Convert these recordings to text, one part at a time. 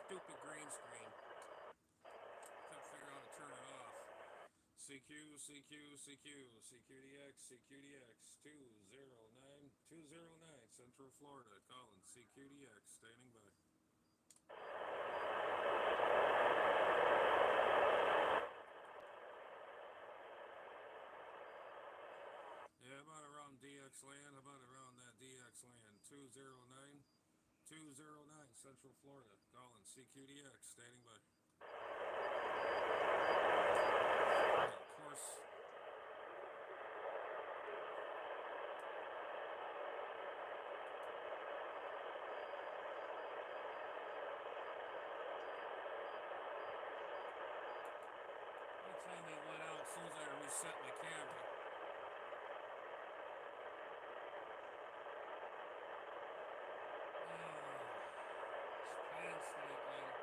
Stupid green screen. Couldn't figure out how to turn it off. CQ, CQ, CQ, CQDX, CQDX, 209, Central Florida, calling CQDX, standing by. Yeah, about around DX land, about around that DX land, 209, Central Florida, calling CQDX, standing by. Of course. Anytime they went out, as soon as I reset my camera. It's painstakingly. Really.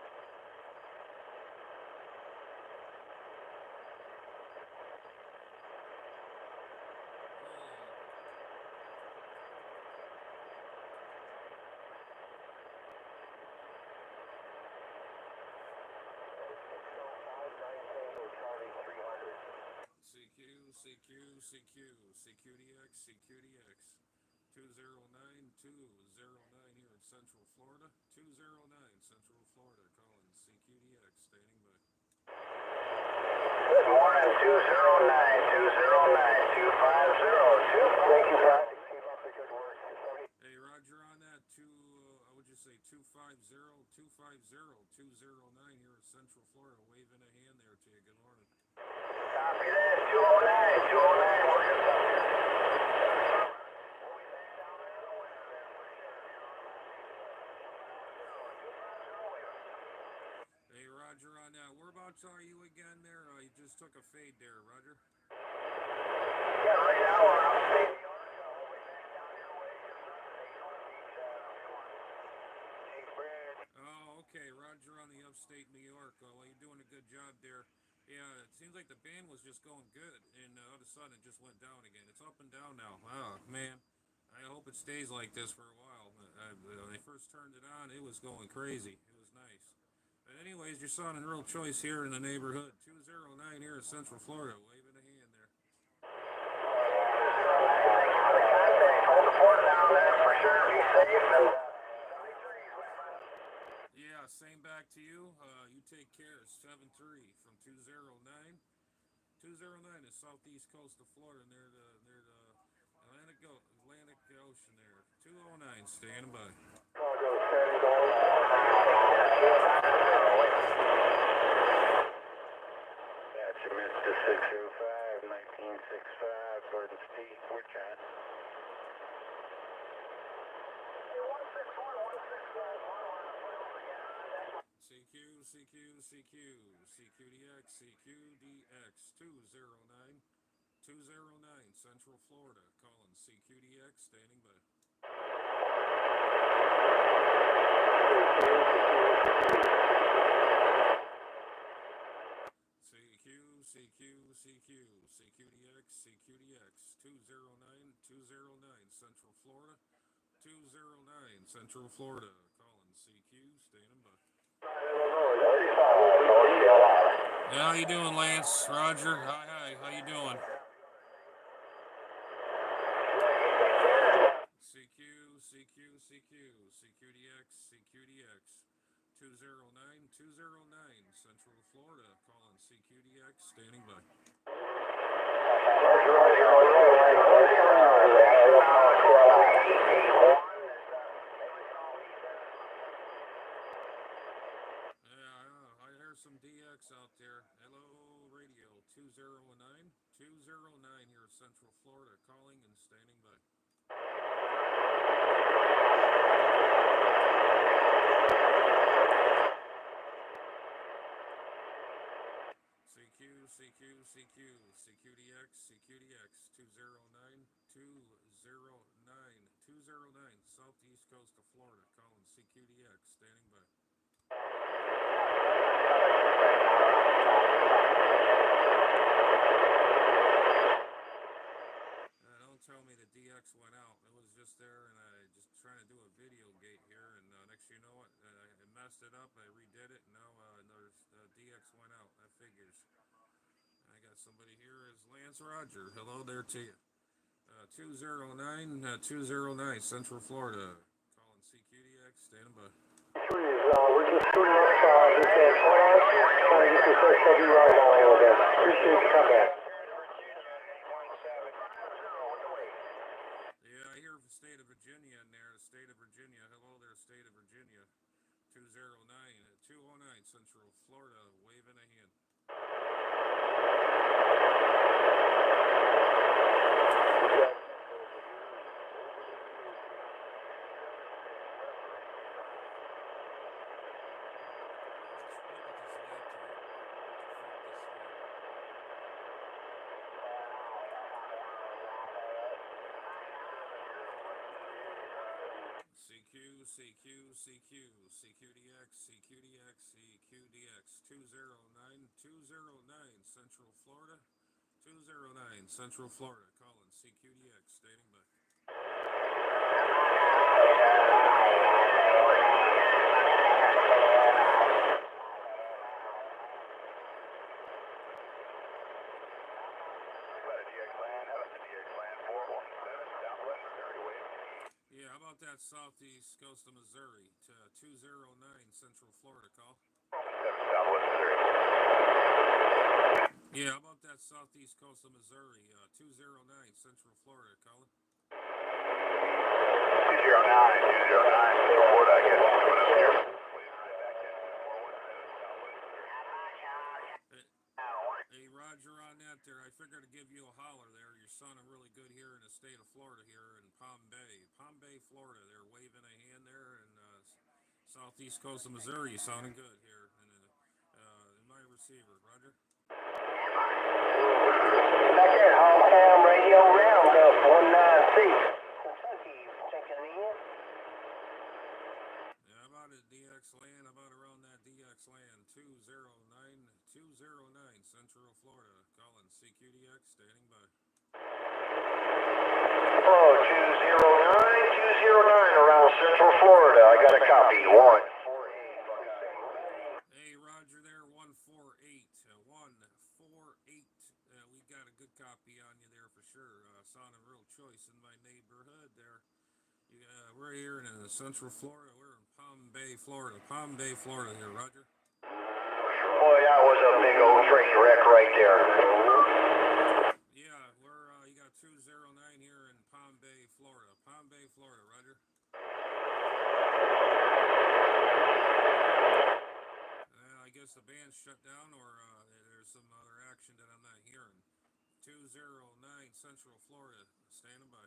CQ, CQ, CQ, CQDX, CQDX. 209 here in Central Florida. 209 Central Florida, calling CQDX, standing by. Good morning, 209, 209, 250, 2. Thank you, guys. Keep up the good work. Hey, Roger, on that I would just say 209 here in Central Florida. Waving a hand there to you. Good morning. Copy that, 209, 209, we're good. Hey, Roger, on that. Whereabouts are you again there? You just took a fade there, Roger. Yeah, right now we're upstate New York. We'll be back down your way. Oh, okay, Roger on the upstate New York. Well, you're doing a good job there. Yeah, it seems like the band was just going good, and all of a sudden it just went down again. It's up and down now. Oh, man. I hope it stays like this for a while. When I first turned it on, it was going crazy. It was nice. But anyways, you're sounding real choice here in the neighborhood. 209 here in Central Florida. Waving a hand there. Hold the fort down there for sure. Be safe and yeah, same back to you. You take care. 7-3 from 209. 209 is southeast coast of Florida near the Atlantic Ocean there. 209, standing by. that's your Mr. 605, 1965, Gordon Speed, we're trying. CQ, CQ, CQ, CQDX, CQDX, 209 Central Florida, calling CQDX, standing by. CQ, CQ, CQ, CQDX, CQDX, 209 Central Florida, 209 Central Florida, calling CQ, standing by. Yeah, how you doing, Lance? Roger, hi, how you doing? CQ, CQ, CQ, CQDX, CQDX, 209 Central Florida, calling CQDX, standing by. I hear some DX out there. Hello, radio, 209 here in Central Florida, calling and standing by. CQ, CQ, CQ, CQDX, CQDX, 209 southeast coast of Florida, calling CQDX, standing by. Don't tell me the DX went out. It was just there, and I just trying to do a video gate here, and next you know what, I messed it up. I redid Somebody here is Lance Roger. Hello there to you. 209, 209, Central Florida. Calling CQDX, standing by. We're just shooting up this airplane, trying to get this SW right on here with them. Appreciate the comeback. Yeah, I hear from the state of Virginia in there. The state of Virginia. Hello there, state of Virginia. 209, 209, Central Florida. Waving a hand. CQDX, CQDX, 209, 209, Central Florida, 209, Central Florida, calling CQDX, stating by. Yeah, how about that southeast coast of Missouri to 209 Central Florida, call? Yeah, how about that southeast coast of Missouri, 209 Central Florida, calling? 209, 209, Florida, I guess it's coming up here. Hey, Roger, on that there, I figured to give you a holler there. You're sounding really good here in the state of Florida here in Palm Bay, Florida. They're waving a hand there, and southeast coast of Missouri, you're sounding good here in my receiver. Roger. Back at HAMRADIO Roundup 196. Kentucky, checking in. Yeah, how about it, DX land? How about around that DX land? 209, 209, Central Florida. Calling CQDX, standing by. Hello, 209, 209 around Central Florida. I got a copy. 148. Hey, Roger there, 148. 148. We got a good copy on you there for sure. Sounding real choice in my neighborhood there. We're here in Central Florida. We're in Palm Bay, Florida. Palm Bay, Florida here, Roger. Boy, that was a big old train wreck right there. Yeah, you got 209 here in Palm Bay, Florida. Palm Bay, Florida, Roger. I guess the band's shut down, or there's some other action that I'm not hearing. 209 Central Florida, standing by.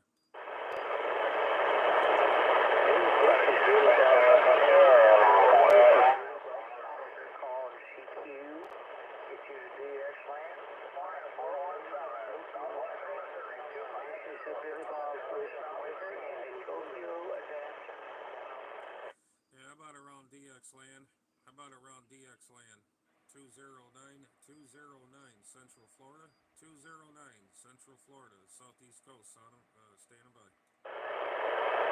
Yeah, how about around DX land? How about around DX land? 209, 209 Central Florida, 209 Central Florida, southeast coast, standing by.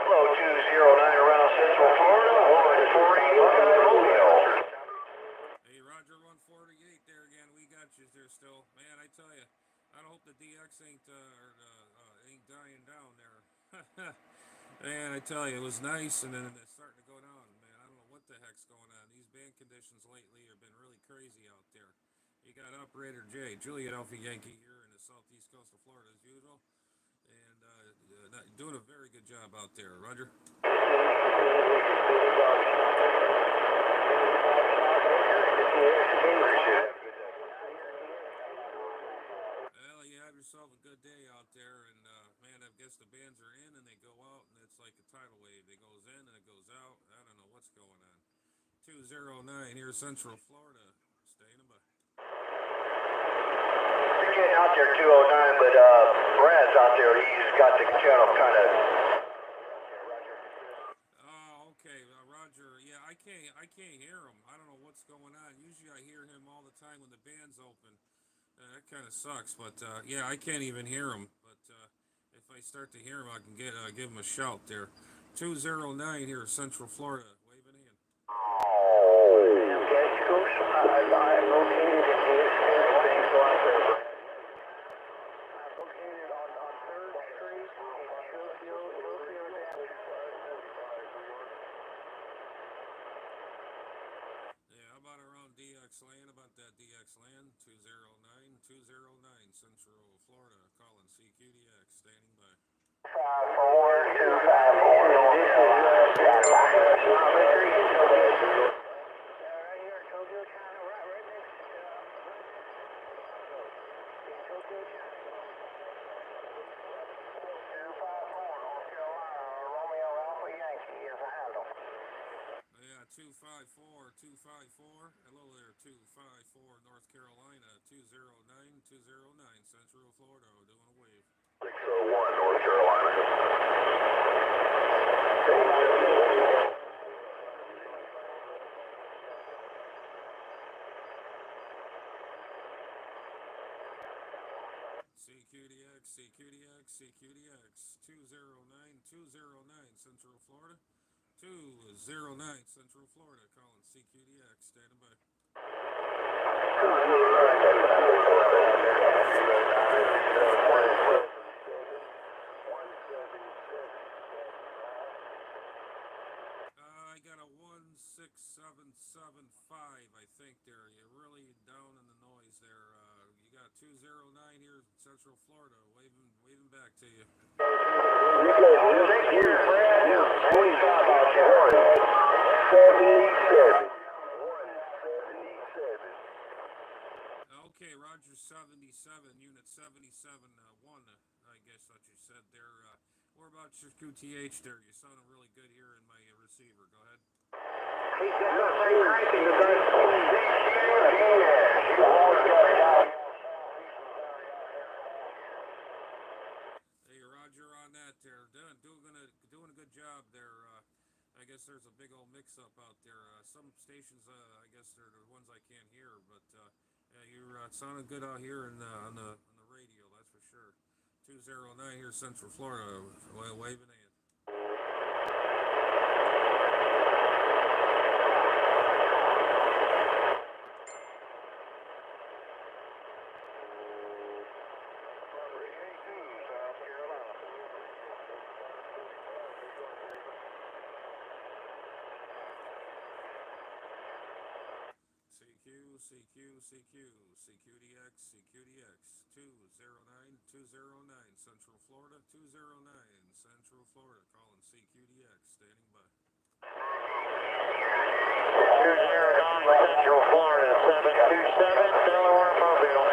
Hello, 209 around Central Florida, 148. Hey, Roger, 148 there again. We got you there still. Man, I tell you, I hope the DX ain't dying down there. Man, I tell you, it was nice, and then it's starting to go down. Man, I don't know what the heck's going on. These band conditions lately have been really crazy out there. You got Operator J, Juliet Alpha Yankee here in the southeast coast of Florida as usual, and doing a very good job out there. Roger. Well, you have yourself a good day out there, and man, I guess the bands are in and they go out, and it's like a tidal wave. It goes in and it goes out. I don't know what's going on. 209 here, Central Florida. Staying by. You're getting out there, 209, but Brad's out there. He's got the channel kind of. Oh, okay, Roger. Yeah, I can't hear him. I don't know what's going on. Usually I hear him all the time when the band's open. That kind of sucks, but yeah, I can't even hear him. But if I start to hear him, I can give him a shout there. 209 here, Central Florida. Waving in. West Coast, I'm located in the Thanks a lot, DX land about that DX land. 209 Central Florida. Calling CQDX. Standing by. 54, 254, North Carolina, stand by. Right here, Tokyo, China, right next to Tokyo, China. 254, North Carolina, Romeo Alpha Yankee is a handle. Yeah, 254. Hello there, 254 North Carolina, 209 Central Florida. Doing a wave. 601, North Carolina. CQDX, 209 Central Florida, 209 Central Florida, calling CQDX, standing by. I got a 16775, I think there. You're really down in the noise there. You got 209 here in Central Florida, waving back to you. Okay, Roger 77, Unit 77, 1, I guess that you said there. What about your QTH there? You sounded really good here in my receiver. Go ahead. Hey, Roger on that there. Doing a good job there. I guess there's a big old mix-up out there. Some stations, I guess they're the ones I can't hear, but you're sounding good out here on the radio. That's for sure. 209 here, Central Florida, waving in. CQDX, 209 Central Florida, 209 Central Florida, calling CQDX, standing by. 209 Central Florida, 727 Delaware, Mobile.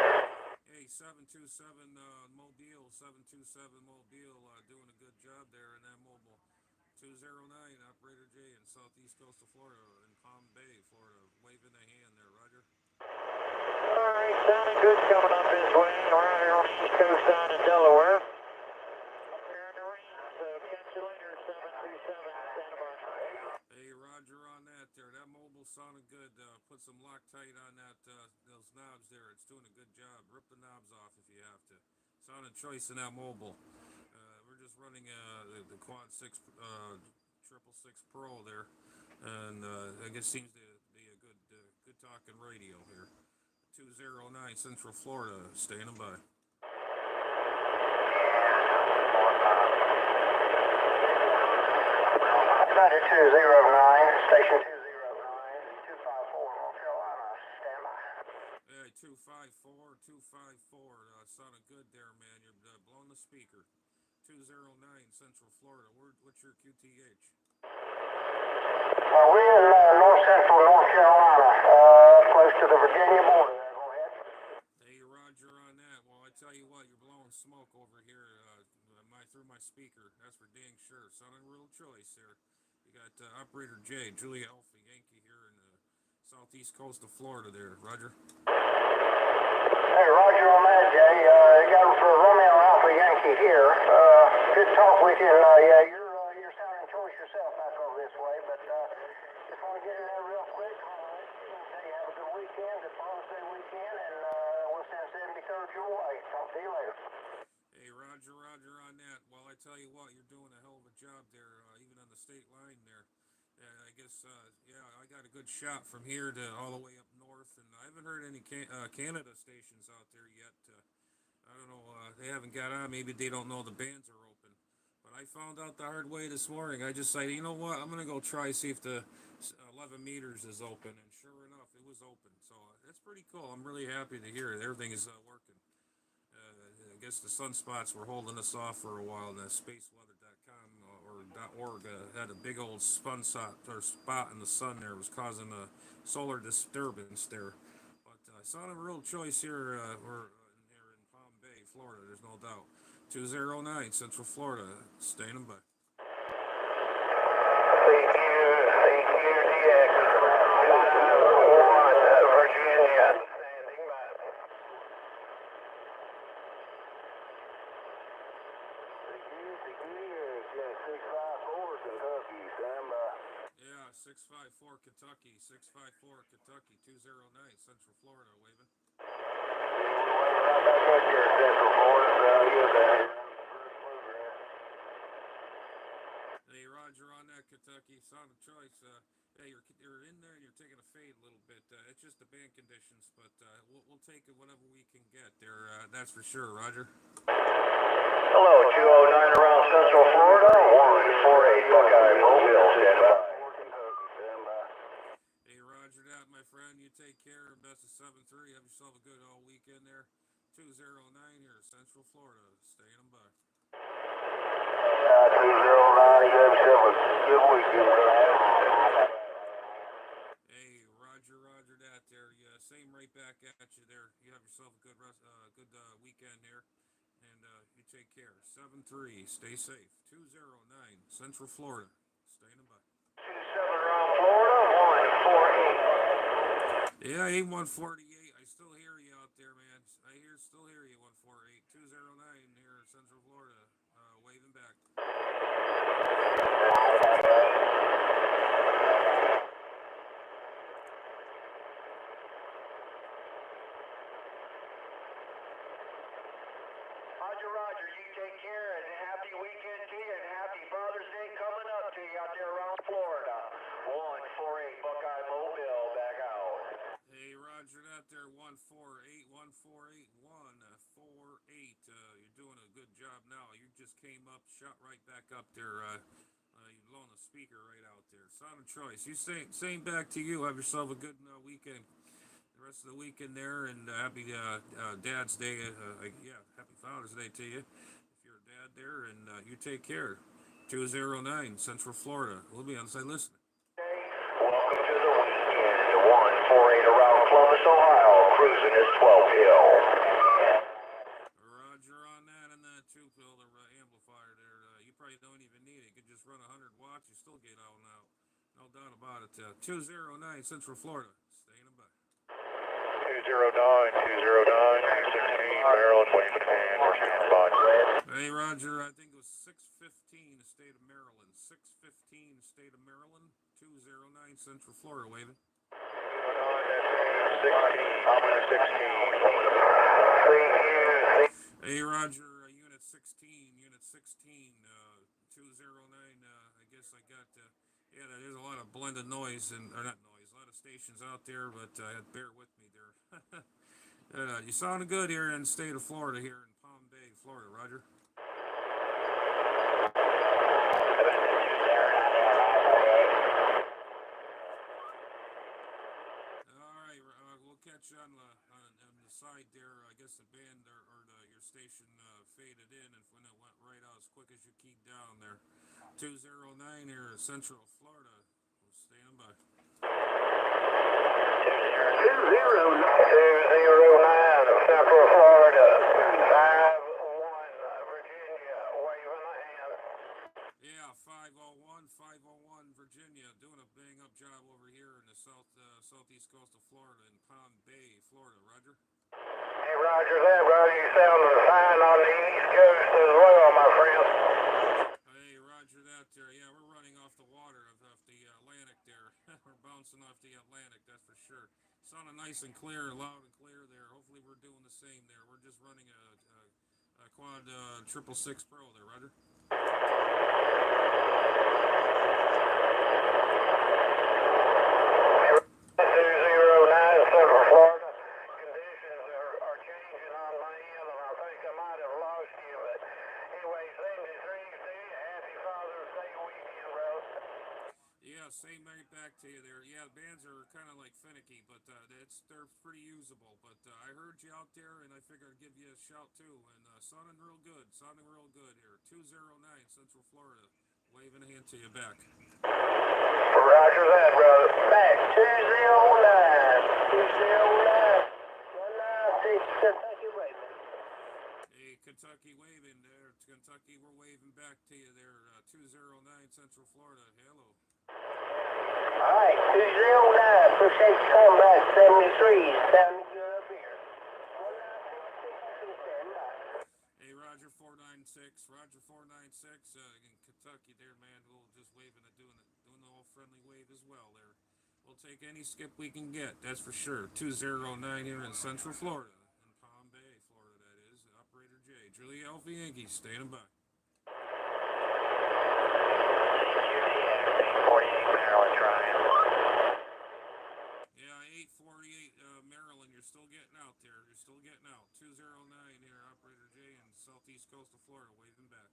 Hey, 727 Mobile, 727 Mobile, doing a good job there in that mobile. 209 Operator J in southeast coast of Florida, in Palm Bay, Florida, waving a hand there, Roger. Alright, sounding good coming up this way, around here on the east coast side of Delaware. Up there in the range, so catch you later, 727, stand by. Hey, Roger on that there. That mobile sounded good. Put some Loctite on that those knobs there. It's doing a good job. Rip the knobs off if you have to. Sounded choice in that mobile. We're just running the Quad 6 666 Pro there, and I guess seems to be a good talking radio here. 209 Central Florida, standing by. Roger 209, station 209, 254 North Carolina, stand by. Hey, 254, sounded good there, man. You're blowing the speaker. 209 Central Florida. What's your QTH? We're in north central North Carolina, close to the Virginia border there. Go ahead. Hey, Roger on that. Well, I tell you what, you're blowing smoke over here through my speaker. That's for dang sure. Sounding real choice there. You got Operator J, Julia Alpha Yankee here in the southeast coast of Florida there. Roger. Hey, Roger on that, Jay. You got him for Romeo Alpha Yankee here. Good talk with you. Yeah, you're sounding choice yourself back over this way, but just want to get in there real quick. Hey, have a good weekend. It's Father's Day weekend, and we'll send 73rd your way. Talk to you later. Hey, Roger on that. Well, I tell you what, you're doing a hell of a job there, even on the state line there. I guess, I got a good shot from here to all the way up north, and I haven't heard any Canada stations out there yet. I don't know, they haven't got on. Maybe they don't know the bands are open. But I found out the hard way this morning. I just said, you know what, I'm going to go try, see if the 11 meters is open. And sure enough, it it was open. So that's pretty cool. I'm really happy to hear it. Everything is working. I guess the sunspots were holding us off for a while. And spaceweather.com or .org had a big old spot in the sun there. It was causing a solar disturbance there. But I saw a real choice here. Here in Palm Bay, Florida. There's no doubt. 209 Central Florida. Standing by. CQDX 51 Virginia. Standing by. CQDX 654 Kentucky. Stand by. Yeah, 654 Kentucky, 654 Kentucky, 209 Central Florida, waving. Right back up here, Central Florida. You're there. Hey, Roger, on that Kentucky, sound of choice. Yeah, you're in there and you're taking a fade a little bit. It's just the band conditions, but we'll take it whatever we can get there. That's for sure, Roger. Hello, 209 around Central Florida, 148 Buckeye Mobile, stand by. Hey, Roger that, my friend. You take care. Best of 7-3. Have yourself a good all weekend there. 209 here, Central Florida. Staying by. 209, you have yourself a good weekend, brother. Hey, Roger that there. Yeah, same right back at you there. You have yourself a good weekend here. And you take care. 7-3. Stay safe. 209 Central Florida. Staying by. 27 around Florida, 148. Yeah, 8148. I still hear you out there, man. Still hear you. 148. 209 here in Central Florida. Waving back. Roger, you take care, and happy weekend to you, and happy Father's Day coming up to you out there around Florida. 148 Buckeye Mobile, back out. Hey, Roger that there. 148 148 148. You're doing a good job now. You just came up, shot right back up there. You're blowing the speaker right out there. Sound of choice. You same back to you. Have yourself a good weekend. The rest of the weekend there, and happy Dad's Day. Yeah, happy Father's Day to you if you're a dad there, and you take care. 209 Central Florida. We'll be on site listening. Welcome to the weekend. 148 around Columbus, Ohio. Cruising is 12 hill. Roger on that and that 2-pillar amplifier there. You probably don't even need it. You could just run 100 watts. You still get out now. No doubt about it. 209 Central Florida. Staying by. 209, 216, Maryland, Washington, respond. Hey, Roger, I think it was 615, the state of Maryland. 615, the state of Maryland. 209 Central Florida, waving. 16. Hey, Roger, Unit 16, 209, I guess I got, yeah, there's a lot of blended noise, or not noise, a lot of stations out there, but bear with me there. You sounded good here in the state of Florida, here in Palm Bay, Florida, Roger. All right, we'll catch you on the side there. I guess the band your station faded in, and when it went right out as quick as you keyed down there. 209 here, Central Florida. We'll stand by. 209 Central Florida. 51 Virginia. Waving a hand. Yeah, 501 Virginia, doing a bang up job over here in the southeast coast of Florida in Palm Bay, Florida. Roger. Hey, Roger that, brother. You sounding fine on the East Coast as well, my friend. Hey, Roger that there. Yeah, we're running off the water of the Atlantic there. We're bouncing off the Atlantic, that's for sure. Sounding nice and clear, loud and clear there. Hopefully we're doing the same there. We're just running a quad 666 Pro there, Roger. 209 Central Florida. Conditions are changing on my end, and I think I might have lost you. But anyway, same to you. Happy Father's Day weekend, bro. Yeah, same right back to to you there. Yeah, the bands are kind of like finicky, but they're pretty usable. But I heard you out there, and I figured I'd give you a shout too. And sounding real good here. 209 Central Florida. Waving a hand to you back. Roger that, brother. Back 209. 209. 196 Kentucky waving. Hey, Kentucky waving there. Kentucky, we're waving back to you there. 209 Central Florida. Hello. Alright, 209. Appreciate you coming back. 73. Sounding good up here. 196 stand by. Hey, Roger 496. Roger 496. In Kentucky there, man. We'll just waving and doing the whole friendly wave as well there. We'll take any skip we can get, that's for sure. 209 here in Central Florida. In Palm Bay, Florida, that is. Operator J. Julia Alpha Yankee, standing by. 48 Maryland trying. Yeah, 848 Maryland, you're still getting out there. You're still getting out. 209 here, Operator J in southeast coast of Florida, waving back.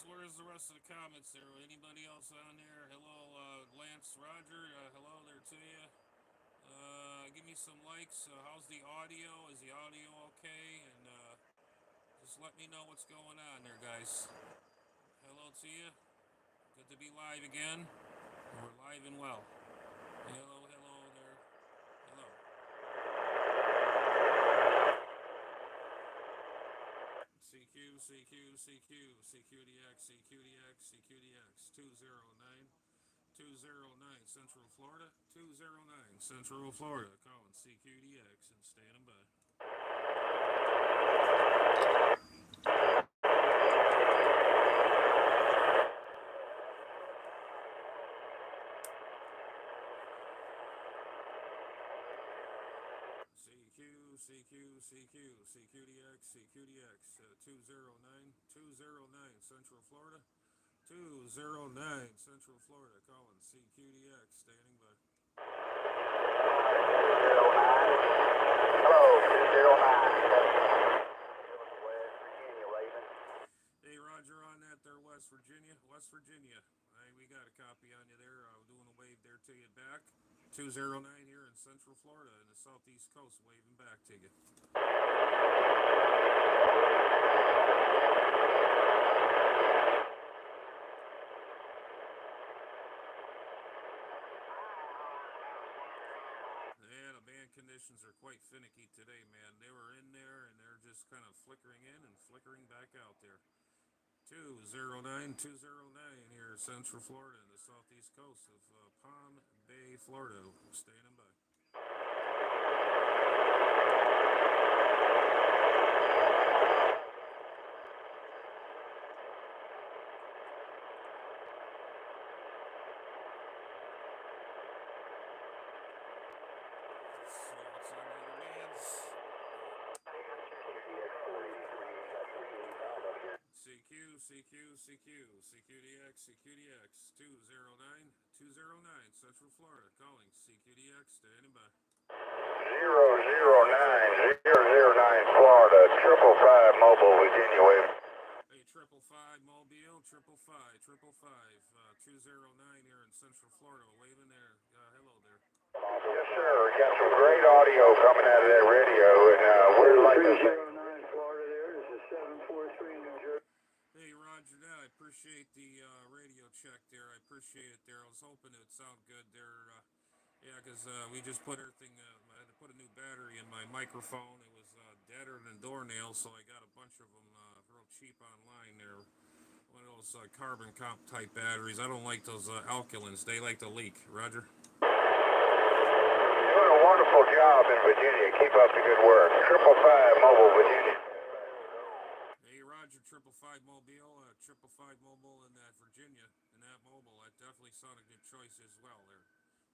Where's the rest of the comments there? Anybody else on there? Hello, Lance, Roger. Hello there to you. Give me some likes. How's the audio? Is the audio okay? And just let me know what's going on there, guys. Hello to you. Good to be live again. We're live and well. Hello there. Hello. CQDX, 209 Central Florida, 209 Central Florida, calling CQDX and standing by. CQDX, 209 Central Florida, 209 Central Florida, calling CQDX, standing by. Hello, 209. West Virginia waving. Hey, Roger on that there, West Virginia. Hey, we got a copy on you there. Doing a wave there to you back. 209 here in Central Florida and the southeast coast, waving back to you. Yeah, the band conditions are quite finicky today, man. They were in there and they're just kind of flickering in and flickering back out there. 209 here, Central Florida, and the southeast coast of Palm Bay, Florida, standing by. Let's see what's on the other bands. CQDX, 209 Central Florida, calling CQDX, standing by. 009 Florida, 555 Mobile, Virginia wave. Hey, 555 Mobile, 555, 209 here in Central Florida, waving there. Hello there. Yes, sir. We got some great audio coming out of that radio, and we're like 209 Florida there. This is 743 New Jersey. Hey, Roger, that. I appreciate the radio check there. I appreciate it there. I was hoping it would sound good there. Yeah, because we just put everything, I had to put a new battery in my microphone. It was deader than doornails, so I got a bunch of them real cheap online there. One of those carbon comp type batteries. I don't like those alkalins. They like to leak. Roger? Doing a wonderful job in Virginia. Keep up the good work. 555 Mobile, Virginia. Hey, Roger, 555 Mobile, 555 Mobile in that Virginia, in that mobile. That definitely sounded a good choice as well there.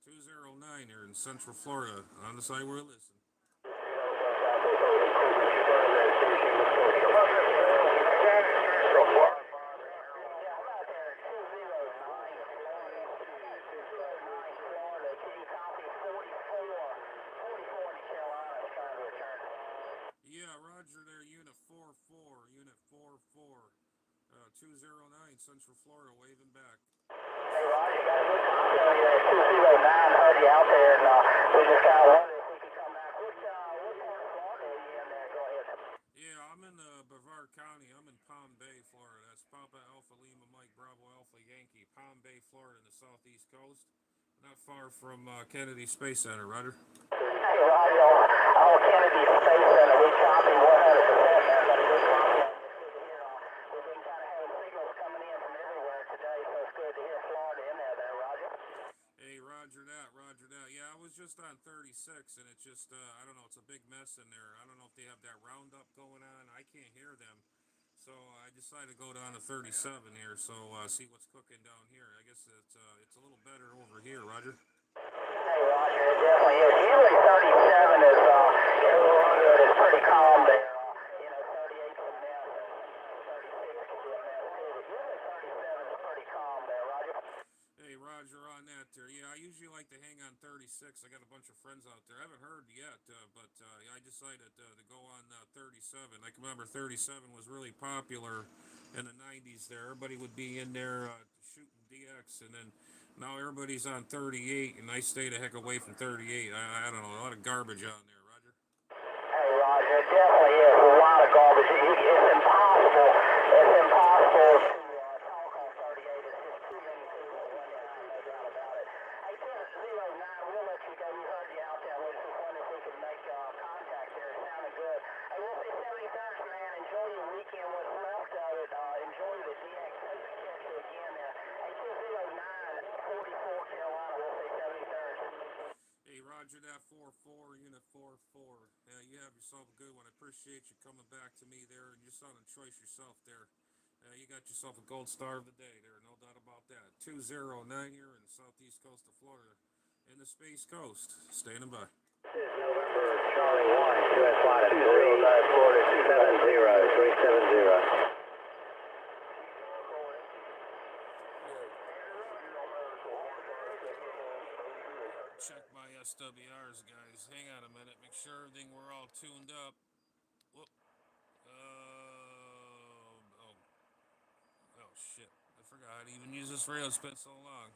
209 here in Central Florida, on the side where I listen. Roger there, Unit 4-4, Unit 4-4, 209, Central Florida, waving back. Hey, Roger, you got a good copy on you there. 209 heard you out there, and we just kind of wondered if we could come back. What part of Florida are you in there? Go ahead. Yeah, I'm in Brevard County. I'm in Palm Bay, Florida. That's Papa Alpha Lima Mike Bravo Alpha Yankee. Palm Bay, Florida, in the southeast coast. Not far from Kennedy Space Center, Roger. Hey, Roger, all Kennedy Space Center, we copy 100%. That's a good copy. We've been kind of having signals coming in from everywhere today, so it's good to hear Florida in there, Roger. Hey, Roger that, Roger that. Yeah, I was just on 36, and it's just, I don't know, it's a big mess in there. I don't know if they have that roundup going on. I can't hear them. So I decided to go down to 37 here, so see what's cooking down here. I guess it's a little better over here, Roger. Hey, Roger, it definitely is. Usually 37 is good. It's pretty calm there. 38's a mess, and 36 can be a mess too. But usually 37 is pretty calm there, Roger. Hey, Roger, on that there. Yeah, I usually like to hang on 36. I got a bunch of friends out there. I haven't heard yet, but I decided to go on 37. I can remember 37 was really popular in the 90s there. Everybody would be in there shooting DX, and then now everybody's on 38, and I stayed a heck away from 38. I don't know, a lot of garbage on there, Roger. Hey, Roger, it definitely is a lot of garbage. It's impossible. It's impossible to talk on 38. It's just too many people at one time, no doubt about it. Hey, 1009, we'll let you go. We heard you out there. We just wondered if we could make contact there. It sounded good. Hey, we'll say 73rd, man. Enjoy your weekend. What's left of it. Enjoy the DX. Hope to catch you again there. Hey, 209, 44 Carolina. We'll say 73rd. Hey, Roger that, 4-4, Unit 4-4. You have yourself a good one. I appreciate you coming back to me there, and you're sounding choice yourself there. You got yourself a gold star of the day there, no doubt about that. 209 here in the southeast coast of Florida, in the Space Coast. Standing by. This is November Charlie 1, US flight at 209 Florida 270 370. Check my SWRs, guys. Hang on a minute. Make sure everything we're all tuned up. Whoop. Oh shit. I forgot how to even use this radio. It's been so long.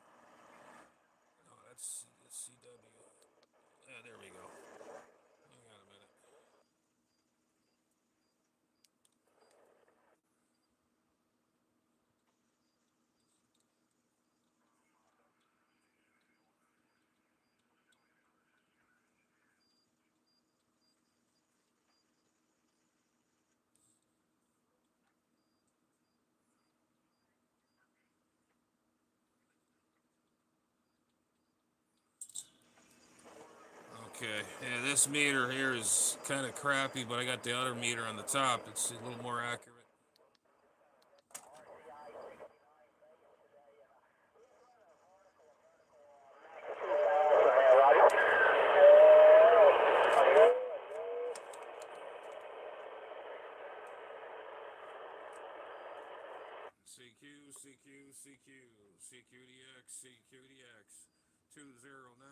Oh, that's CW. Yeah, there we go. Hang on a minute. Okay, yeah, this meter here is kind of crappy, but I got the other meter on the top. It's a little more accurate. CQDX, CQDX, 209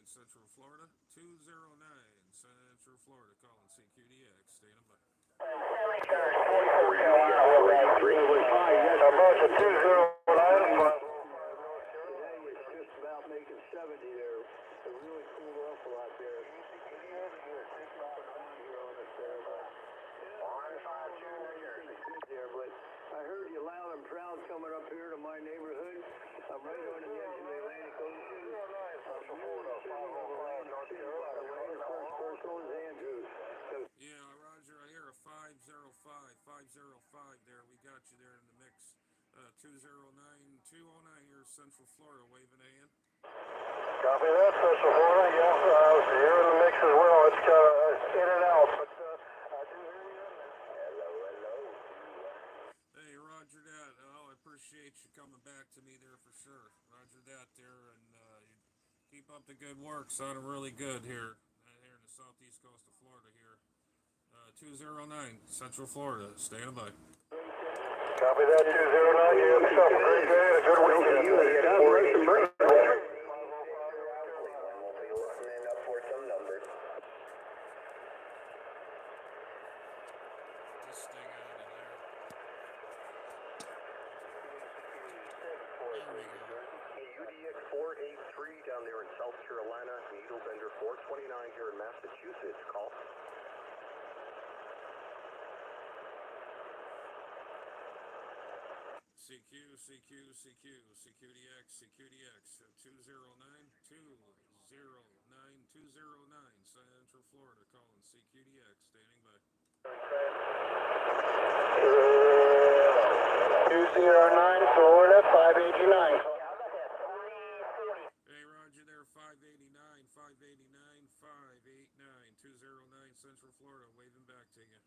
Central Florida, 209 Central Florida, calling CQDX, standing by. 44 Carolina, we'll rank 3 with 5. Approach at 209. Today is just about making 70 there. It really cooled off a lot there. But I heard you loud and proud coming up here to my neighborhood. I'm right on the edge of the Atlantic Ocean. Yeah, Roger, I hear a 505 there. We got you there in the mix. 209 here, Central Florida, waving a hand. Copy that, Central Florida. Yeah, you're in the mix as well. It's kind of in and out, but I do hear you in there. Hello. Hey, Roger that. Oh, I appreciate you coming back to me there for sure. Roger that there, and you keep up the good work. Sounding really good here in the southeast coast of Florida here. 209 Central Florida, standing by. Copy that, 209. You have yourself a great day and a good weekend. 483 down there in South Carolina. Needles under 429 here in Massachusetts. Call. CQDX, 209-209-209, Central Florida, calling CQDX, standing by. 209 Florida, 589. Hey, roger there, 589, 209 Central Florida, waving back to you.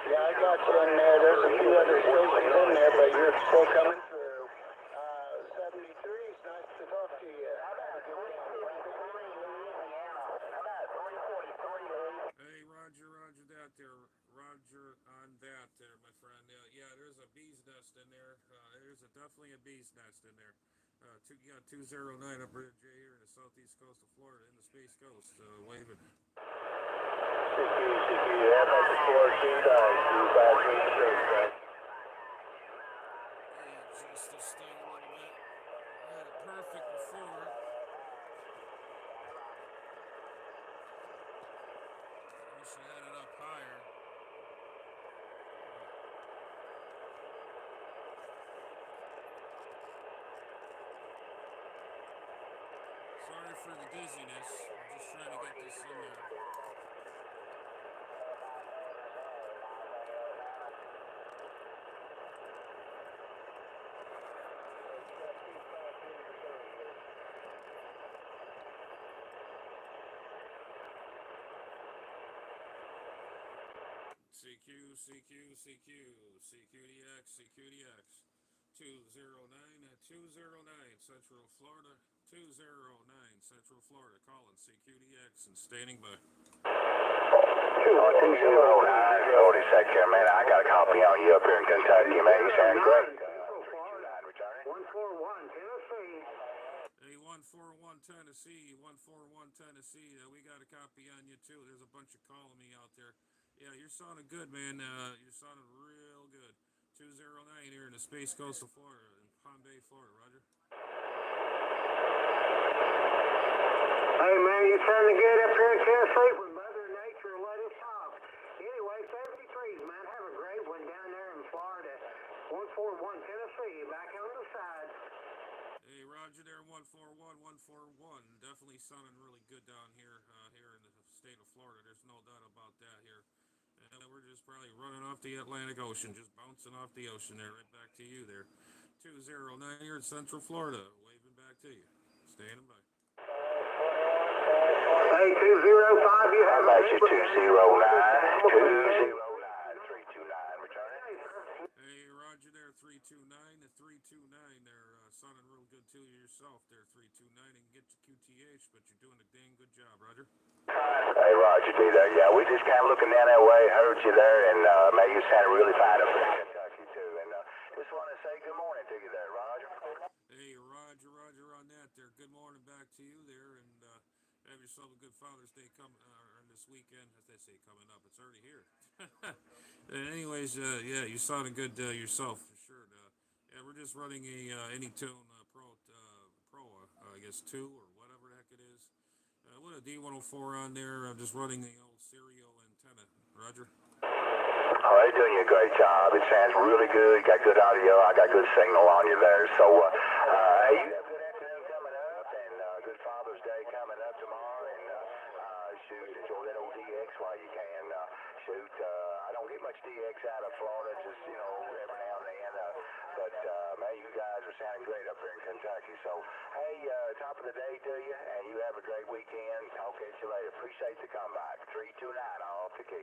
Yeah, I got you in there. There's a few other stations in there, but you're still coming through. 73, it's nice to talk to you. Hey, roger that there. Roger on that there, my friend. Yeah, there's a bee's nest in there. There's definitely a bee's nest in there. You got 209 up here, Jay, here in the southeast coast of Florida, in the Space Coast, waving. Just to stay a little bit. I had it perfect before. Wish I had it up higher. Sorry for the dizziness. I'm just trying to get this in there. CQDX, 209 Central Florida, 209 Central Florida, calling CQDX and standing by. 209, 40 second, man. I got a copy on you up here in Kentucky, man. You sound great. 141, Tennessee. Hey, 141 Tennessee, 141 Tennessee. We got a copy on you too. There's a bunch of calling me out there. Yeah, you're sounding good, man. You're sounding real good. 209 here in the Space Coast of Florida, in Palm Bay, Florida. Roger. Hey, man, you sounding good up here in Tennessee when Mother Nature let us off. Anyway, 73s, man. Have a great one down there in Florida. 141 Tennessee, back on the side. Hey, Roger there, 141. Definitely sounding really good down here, here in the state of Florida. There's no doubt about that here. And we're just probably running off the Atlantic Ocean, just bouncing off the ocean there, right back to you there. 209 here in Central Florida, waving back to you. Standing by. Hey, 205, you have a That's 209, 329, returning. Hey, Roger there, 329 there, sounding real good to yourself there, 329, and get to QTH, but you're doing a dang good job, Roger. Hey, Roger, be there. Yeah, we just kind of looking down that way, heard you there, and man, you sounded really fine up in Kentucky too. And just want to say good morning to you there, Roger. Hey, Roger on that there. Good morning back to you there, and have yourself a good Father's Day coming this weekend. As they say, coming up, it's already here. Anyways, yeah, you sounded good yourself for sure. Yeah, we're just running a Anytone Pro, I guess 2 or whatever the heck it is. With a D104 on there. I'm just running the old serial antenna. Roger. Oh, they're doing you a great job. It sounds really good. Got good audio. I got good signal on you there. So, hey, you have a good afternoon coming up, and good Father's Day coming up tomorrow. And shoot, enjoy that old DX while you can. Shoot, I don't get much DX out of Florida, just every now and then. But man, you guys are sounding great up here in Kentucky. So, hey, top of the day to you, and you have a great weekend. I'll catch you later. Appreciate the comeback. 329 off the key.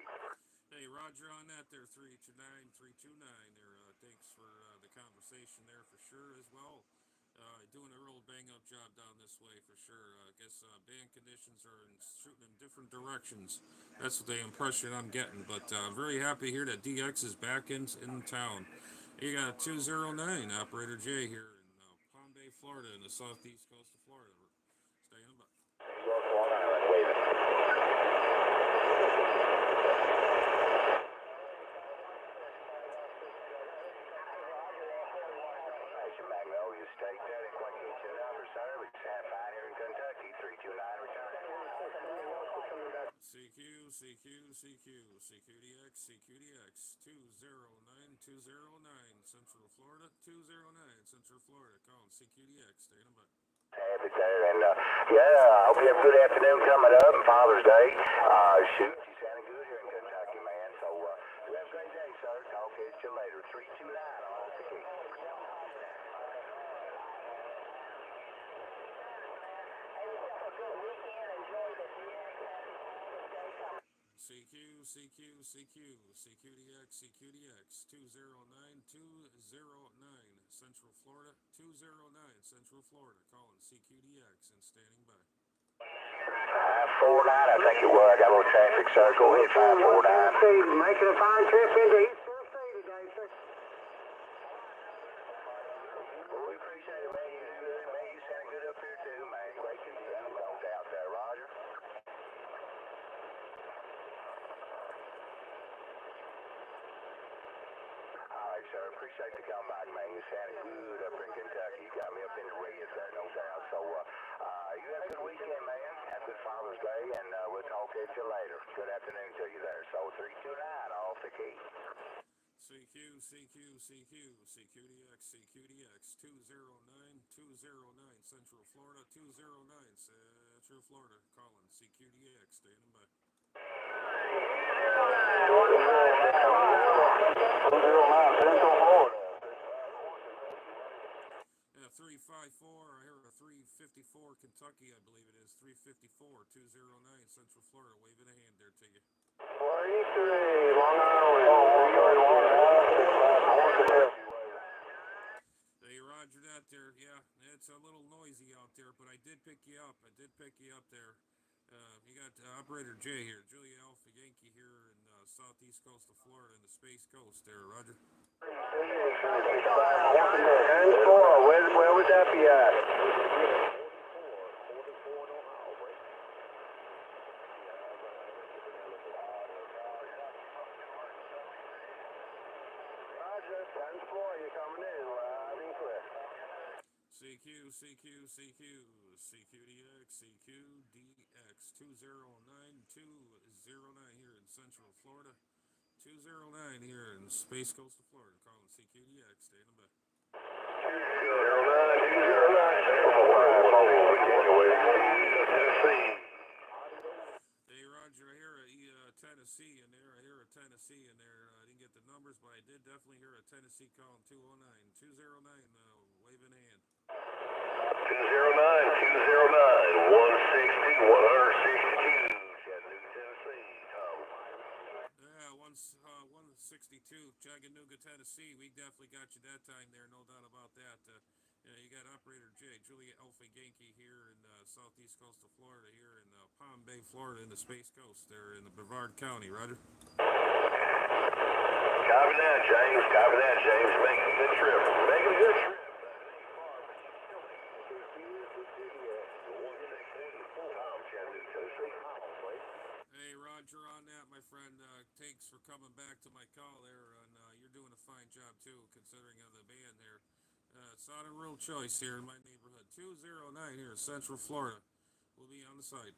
Hey, Roger on that there, 329 there. Thanks for the conversation there for sure as well. Doing a real bang-up job down this way for sure. I guess band conditions are shooting in different directions. That's the impression I'm getting. But I'm very happy here that DX is back in town. You got 209, Operator J here in Palm Bay, Florida, in the southeast coast of Florida. Staying by. Magnolia State, that is what keeps your number, sir. CQDX, CQDX, 209209, Central Florida, 209, Central Florida, calling CQDX, standing by. Happy there, and I hope you have a good afternoon coming up, and Father's Day. Shoot, you sounded good here in Kentucky, man. So, you have a great day, sir. Talk to you later. 329 on the key. CQDX, CQDX, 209209, Central Florida, 209, Central Florida, calling CQDX and standing by. 549, I think it was. I got a little traffic, sir. Go ahead, 549. Making a fine trip into East Tennessee today, sir. Well, we appreciate it, man. You do good, man. You sound good up here, too, man. Great to see you. No doubt there, Roger. All right, sir. Appreciate the come back, man. You sounded good up in Kentucky. You got me up in the reds there, no doubt. So, you have a good weekend, man. Have a good Father's Day, and we'll talk to you later. Good afternoon to you there. So, 329 off the key. CQDX, CQDX, 209209, Central Florida, 209, Central Florida, calling CQDX, standing by. 354, I heard a 354 Kentucky, I believe it is. 354, 209, Central Florida, waving a hand there to you. 43, Long Island. Hey, Roger that there. Yeah, it's a little noisy out there, but I did pick you up. There. You got Operator J here, Julia Alpha Yankee here in southeast coast of Florida and the Space Coast there, Roger. And 4, where would that be at? Roger, 10-4, you're coming in loud and clear. CQDX, CQDX, 209209 here in Central Florida, 209 here in Space Coast of Florida, calling CQDX, standing by. 209, Hey, Roger, I hear a Tennessee in there. I didn't get the numbers, but I did definitely hear a Tennessee calling 209, waving a hand. 209, 160, 162, Chattanooga, Tennessee, Tom. Yeah, 162, Chattanooga, Tennessee. We definitely got you that time there, no doubt about that. You got Operator J, Julia Alpha Yankee here in southeast coast of Florida, here in Palm Bay, Florida, in the Space Coast, there in the Brevard County, Roger. Copy that, James. Making a good trip. Hey, Roger, on that, my friend. Thanks for coming back to my call there, and you're doing a fine job too, considering the band there. It's not a real choice here in my neighborhood. 209 here in Central Florida. We'll be on the site.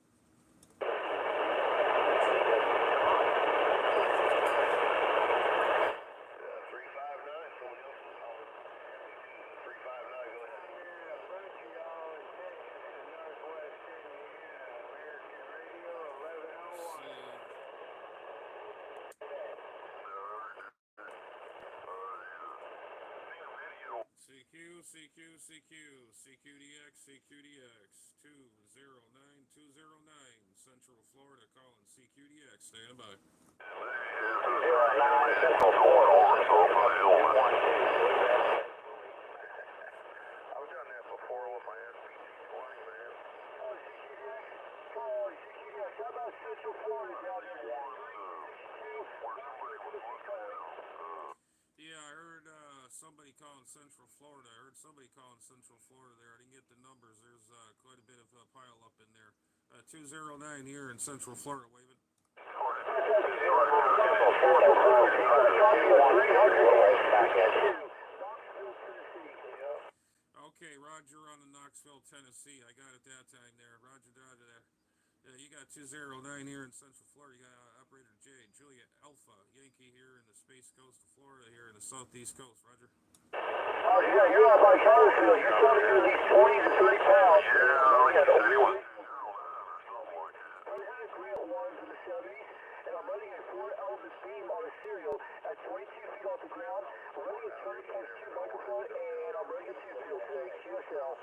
209, Central Florida, calling CQDX, standing by. 09, Central Florida, I've done that before with my SPT-20, man. How about Central Florida down there? Yeah, I heard somebody calling Central Florida. there. I didn't get the numbers. There's quite a bit of a pile up in there. 209 here in Central Florida, waving. Okay, Roger on the Knoxville, Tennessee. I got it that time there. Roger there. You got 209 here in Central Florida. You got Operator J, Julia Alpha, Yankee here in the Space Coast of Florida, here in the Southeast Coast. Roger. Oh, yeah, you're out by Charlottesville. You're something at least 20 to 30 pounds. Yeah, I got anyone. Grant ones in the 70s, and I'm running a 4-element beam on a serial at 22 feet off the ground. I'm running a 30.2 microphone, and I'm running a 2-field today, QSL.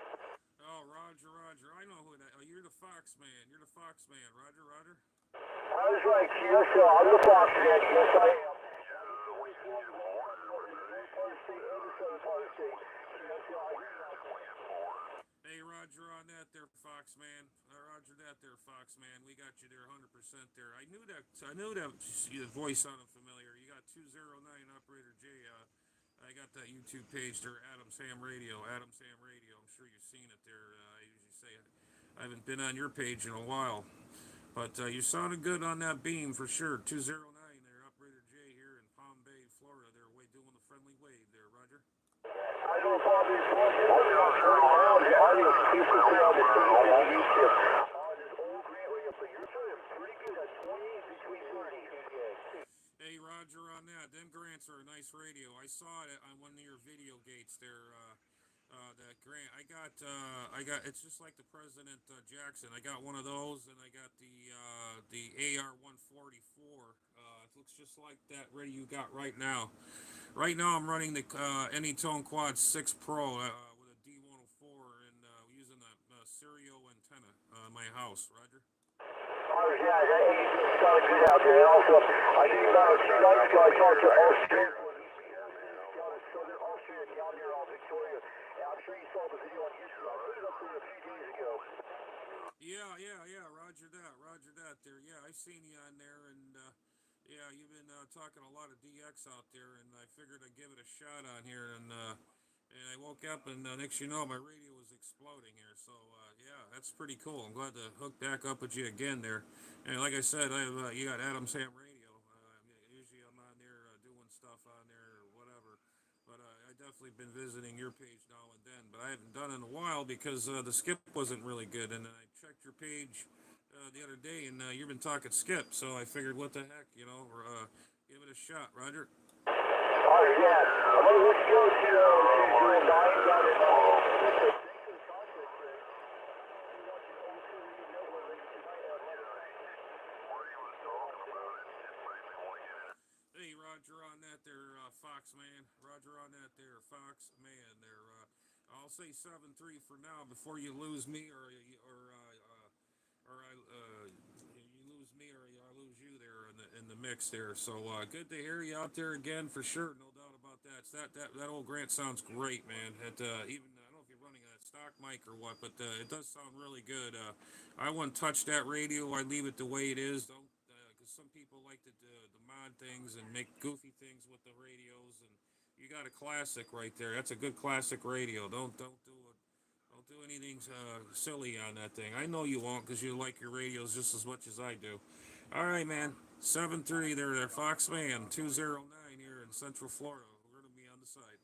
Oh, Roger, Roger. I know who that. Oh, you're the Fox man. You're the Fox man. Roger, Roger. I was right, QSL. I'm the Fox man. Yes, I am. Hey, Roger on that there, Fox man. Roger that there, Fox man. We got you there 100% there. I knew that. Your voice sounded familiar. You got 209 Operator J. I got that YouTube page there, Adam's Ham Radio. Adam's Ham Radio. I'm sure you've seen it there. I usually say it. I haven't been on your page in a while. But you sounded good on that beam for sure. 209 there, Operator J here in Palm Bay, Florida. They're doing the friendly wave there, Roger. I know Palm Bay, Florida. On this old Grant radio, but you're doing pretty good at 20 between 30. Hey, Roger on that. Them grants are a nice radio. I saw it on one of your video gates there. That grant. I got. It's just like the President Jackson. I got one of those, and I got the AR 144. It looks just like that radio you got right now. Right now, I'm running the Anytone Quad 6 Pro with a D104 and using a stereo antenna in my house. Roger. Oh, yeah, you just got it good out there. And also, I think about 2 nights ago, I talked to Austria. Southern Austria down there on Victoria. And I'm sure you saw the video on YouTube. I put it up there a few days ago. Yeah. Roger that there. Yeah, I've seen you on there, and yeah, you've been talking a lot of DX out there, and I figured I'd give it a shot on here, and I woke up, and next you know, my radio was exploding here. So yeah, that's pretty cool. I'm glad to hook back up with you again there. And like I said, you got Adam's Ham Radio. Usually I'm on there doing stuff on there or whatever. But I definitely been visiting your page now and then. But I haven't done it in a while because the skip wasn't really good. And I checked your page the other day, and you've been talking skip. So I figured, what the heck, give it a shot, Roger. Oh, yeah. Let's go to 9 down in Hey, Roger on that there, Fox man. Roger on that there, Fox man. There, I'll say 7-3 for now before you lose me, or you lose me, or I lose you there in the mix there. So good to hear you out there again for sure. No doubt about that. It's that old Grant sounds great, man. Even I don't know if you're running a stock mic or what, but it does sound really good. I wouldn't touch that radio. I leave it the way it is. Don't. Because some people like to mod things and make goofy things with the radios, and you got a classic right there. That's a good classic radio. Don't do anything silly on that thing. I know you won't, because you like your radios just as much as I do. All right, man. 7-3 there, Fox Man 209 here in Central Florida. We're gonna be on the side.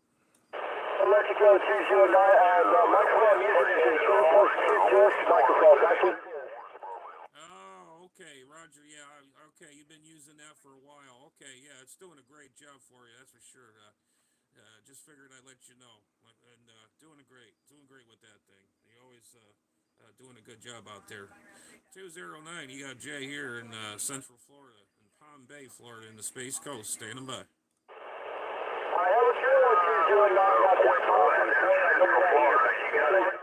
I'll let you go 209 and microphone music is in microphone. That's what it is. Okay, Roger. Yeah, okay. You've been using that for a while. Okay, yeah, it's doing a great job for you. That's for sure. Just figured I'd let you know, and doing great with that thing. You always doing a good job out there. 209. You got Jay here in Central Florida, in Palm Bay, Florida, in the Space Coast. Standing by. I have a good one 209 out there. Florida. You got it.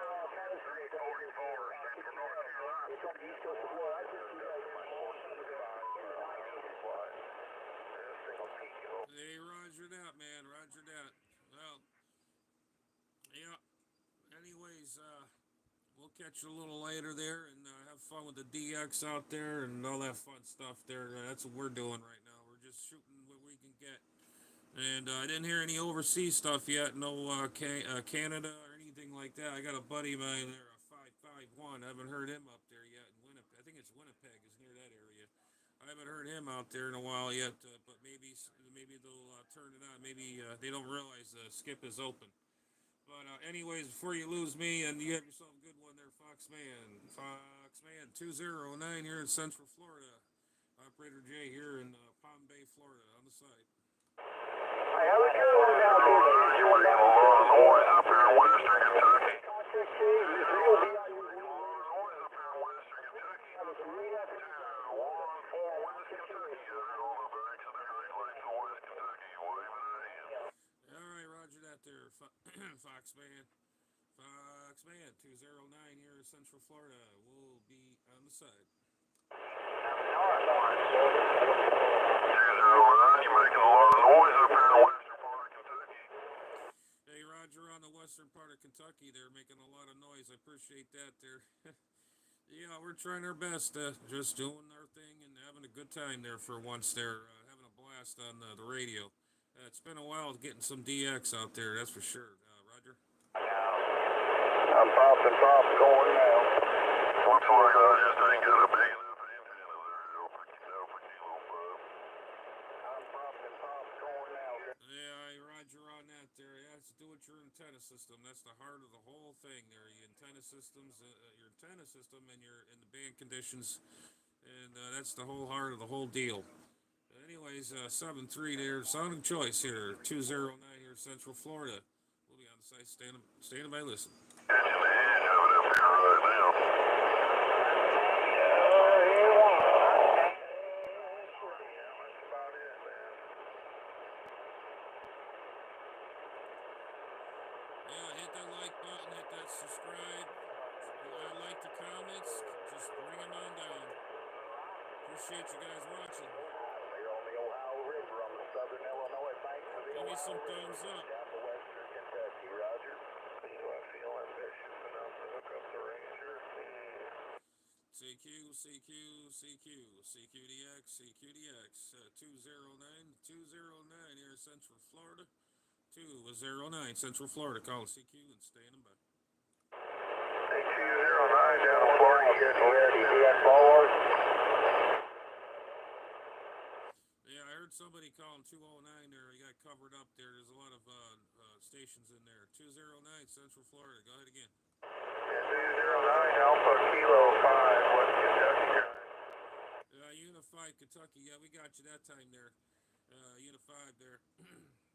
Hey, Roger that, man. Roger that. Well, yeah. Anyways, we'll catch you a little later there, and have fun with the DX out there and all that fun stuff there. That's what we're doing right now. We're just shooting what we can get. And I didn't hear any overseas stuff yet. No Canada or anything like that. I got a buddy of mine there, a 551. I haven't heard him up there yet in Winnipeg. I think it's Winnipeg is near that area. I haven't heard him out there in a while yet, but maybe they'll turn it on. Maybe they don't realize skip is open. But anyways, before you lose me, and you have yourself a good one there, Fox Foxman 209 here in Central Florida. Operator Jay here in Palm Bay, Florida, on the site. Hey, how we doing out there? You're making a lot of noise up here in Western Kentucky. Alright, roger that there, Foxman. Foxman 209 here in Central Florida. We'll be on the side. 209, you're making a lot of noise up here in Western part of Kentucky. Hey, Roger, on the western part of Kentucky, they're making a lot of noise. I appreciate that there. Yeah, we're trying our best, just doing our thing and having a good time there for once there, having a blast on the radio. It's been a while getting some DX out there, that's for sure. Roger? I'm popping going now. Looks like I just ain't got a big enough antenna there for kilo 5. I'm popping going now. Yeah, Roger on that there. It has to do with your antenna system. That's the heart of the whole thing there. Your antenna systems, your antenna system, and your and the band conditions, and that's the whole heart of the whole deal. Anyways, 7-3 there, sounding choice here, 209 here, Central Florida. We'll be on the site, standing by, listen. Catching the edge of it up here right now. Yeah, hit that like button, hit that subscribe. Like the comments, just bring them on down. Appreciate you guys watching. We're on the Ohio River on the southern Illinois bank of the Give me some Ohio thumbs River up. down to western Kentucky, Roger. Do I feel ambitious enough to hook up the Ranger? CQDX, 209 here in Central Florida. 209 Central Florida, call CQ and standing by. Hey, 209 down in Florida, you getting ready? You got forward? Yeah, I heard somebody calling 209 there. You got covered up there. There's a lot of stations in there. 209 Central Florida. Go ahead again. 209 Alpha Kilo 5, West Kentucky. Unified Kentucky. Yeah, we got you that time there. Unified there.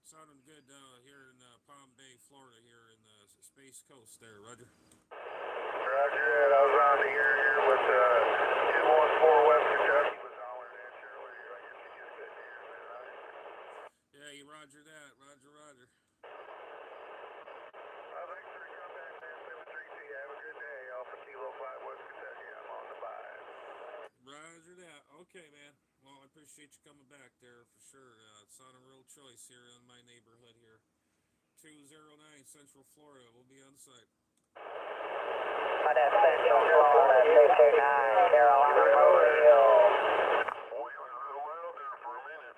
Sounding good here in Palm Bay, Florida, here in the Space Coast there, Roger. Roger that. I was on the air here with 214 West Kentucky. Was hollering at you earlier. I guess you just couldn't hear me, right? Yeah, you roger that. Roger. Well, thanks for coming back, man. 732. Have a good day. Alpha Kilo 5, West Kentucky. I'm on the buy. Roger that. Okay, man. Well, I appreciate you coming back there for sure. It's on a real choice here in my neighborhood here. 209 Central Florida. We'll be on site. That's Central Florida, 229, Carolina Mobile. Boy, you was real loud there for a minute.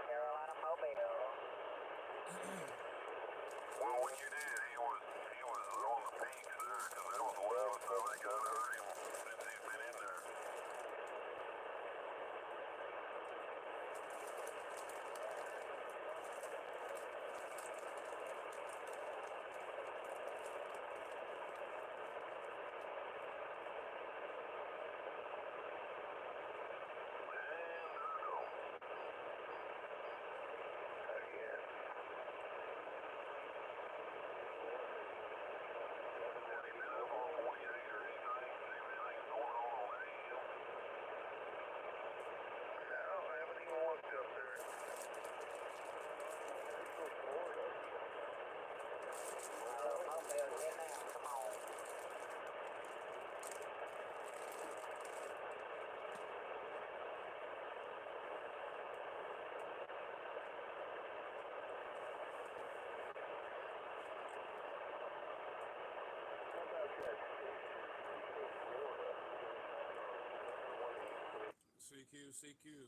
Carolina Mobile. Well, when you did, he was on the peaks there, because that was the loudest I think I've heard him since he's been in there.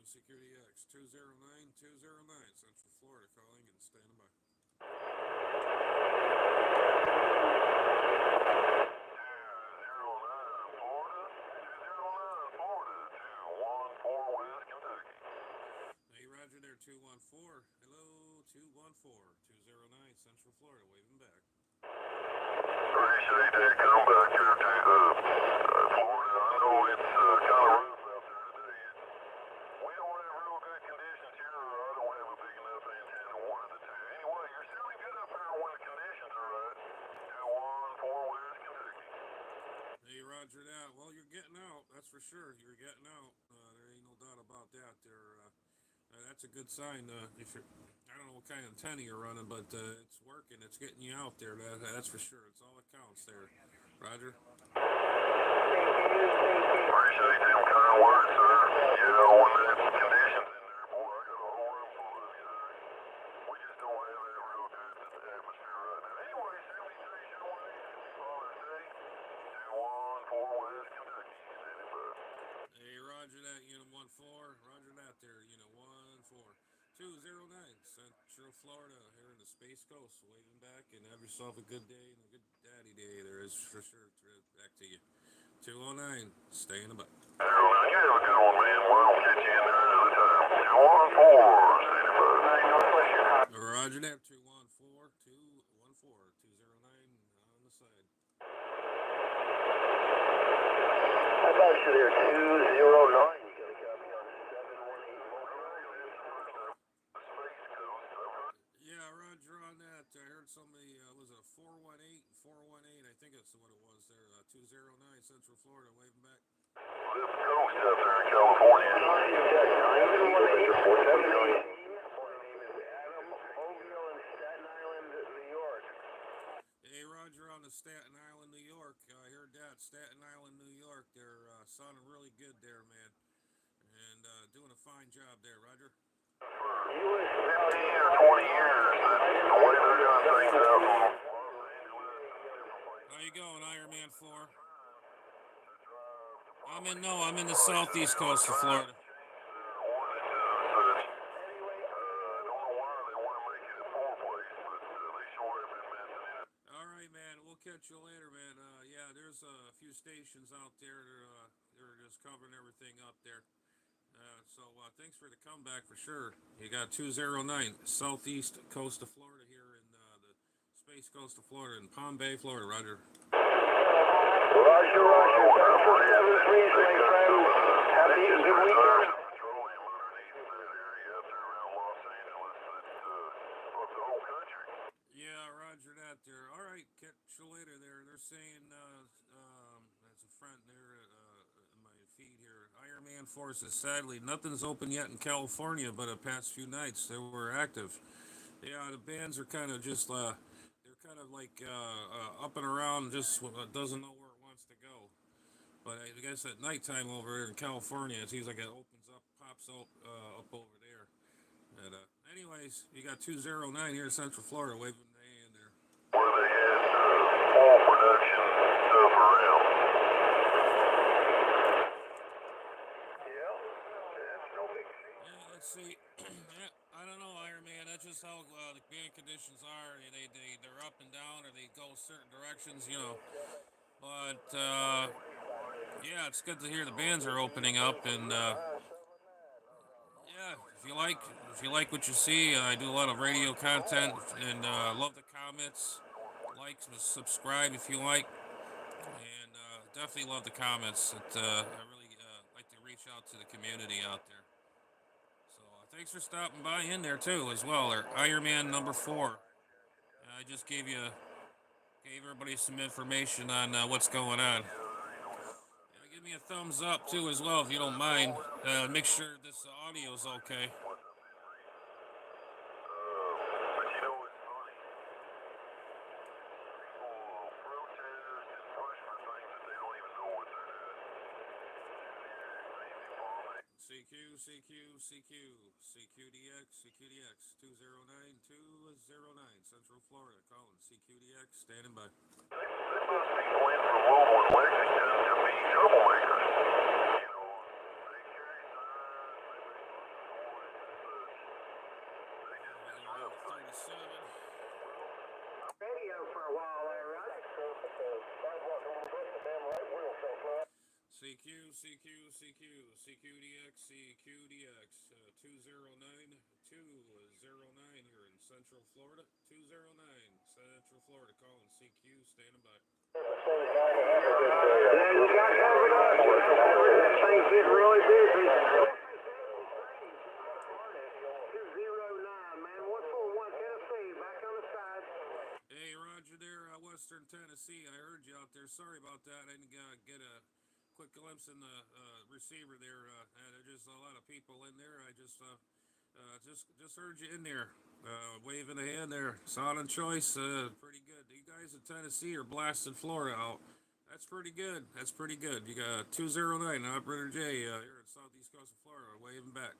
Security X, 209 Central Florida, calling and standing by. 214 West Kentucky. Hey, Roger there, 214. Hello, 209 Central Florida, waving back. Appreciate that comeback there to Florida. I know it's kind of rough out there today. We don't have real good conditions here, or I don't have a big enough antenna, one of the two. Anyway, you're sounding good up here when the conditions are right. 214 West Kentucky. Hey, roger that. Well, you're getting out, that's for sure. You're getting out. There ain't no doubt about that. That's a good sign. If you're, I don't know what kind of antenna you're running, but it's working. It's getting you out there. That's for sure. It's all that counts there. Roger. Appreciate them kind words, sir. You know, when that conditions in there, boy, I got a whole room full of you there. We just don't have that real good atmosphere right now. Anyway, 73 showing 8 Father's Day. 214 West Kentucky. Standing by. Hey, roger that, Unit 14. Roger that there, Unit 14. 209 Central Florida here in the Space Coast. Waving back and have yourself a good day and a good daddy day there is for sure. Back to you. 209, stay in the butt. 209, you have a good one, man. We'll get you in there another time. 214, standing by. Roger that, 214, 209 on the side. How about you there, 209? You got a copy on 718. Yeah, roger on that. I heard somebody, was it a 418? 418, I think that's what it was there. 209 Central Florida, waving back. This coast up there in California. My name is Adam, Mobile in Staten Island, New York. Hey, roger on the Staten Island, New York. I heard that. Staten Island, New York. They're sounding really good there, man. And doing a fine job there, roger. 15 or 20 years, the way they're doing things out in Los Angeles. How you going, Iron Man 4? I'm in the southeast coast of Florida. All right, man. We'll catch you later, man. Yeah, there's a few stations out there. They're just covering everything up there. So thanks for the comeback for sure. You got 209 southeast coast of Florida here in the space coast of Florida in Palm Bay, Florida. Roger. Roger. Central 73, my friend. Have a good weekend. Yeah, roger that there. All right, catch you later there. They're saying, that's a friend there in my feed here. Iron Man Forces, sadly, nothing's open yet in California, but the past few nights they were active. Yeah, the bands are kind of just, they're kind of like up and around, just doesn't know where it wants to go. But I guess at nighttime over there in California, it seems like it opens up, pops up over there. And, anyways, you got 209 here in Central Florida, waving the hand there. Where they had fall production stuff around. Yeah, that's no big thing. Yeah, let's see. I don't know, Iron Man. That's just how the band conditions are. They're up and down, or they go certain directions, you know. But yeah, it's good to hear the bands are opening up, and yeah, if you like what you see, I do a lot of radio content, and love the comments. Like, subscribe if you like, and definitely love the comments. I really like to reach out to the community out there. So thanks for stopping by in there too, as well. Or Iron Man number 4. I just gave everybody some information on what's going on. Give me a thumbs up too, as well, if you don't mind. Make sure this audio's okay. But you know what's funny? People protest and push for things that they don't even know what they're doing. CQDX 209 Central Florida, calling CQDX, standing by. They must be playing from Louisville and Lexington to be troublemakers. You know, they carry signs, they make noise and such. They just disrupt things. 37. Radio for a while there, right? CQDX 209 here in Central Florida. 209, Central Florida, calling CQ, standing by. Yeah, you got covered up. That thing's getting really busy. 209, man. 141 Tennessee, back on the side. Hey, Roger there, Western Tennessee. I heard you out there. Sorry about that. I didn't get a quick glimpse in the receiver there. There's just a lot of people in there. I just heard you in there, waving a hand there. Sound and choice, pretty good. You guys in Tennessee are blasting Florida out. That's pretty good. That's pretty good. You got 209, Operator J, here in southeast coast of Florida, waving back.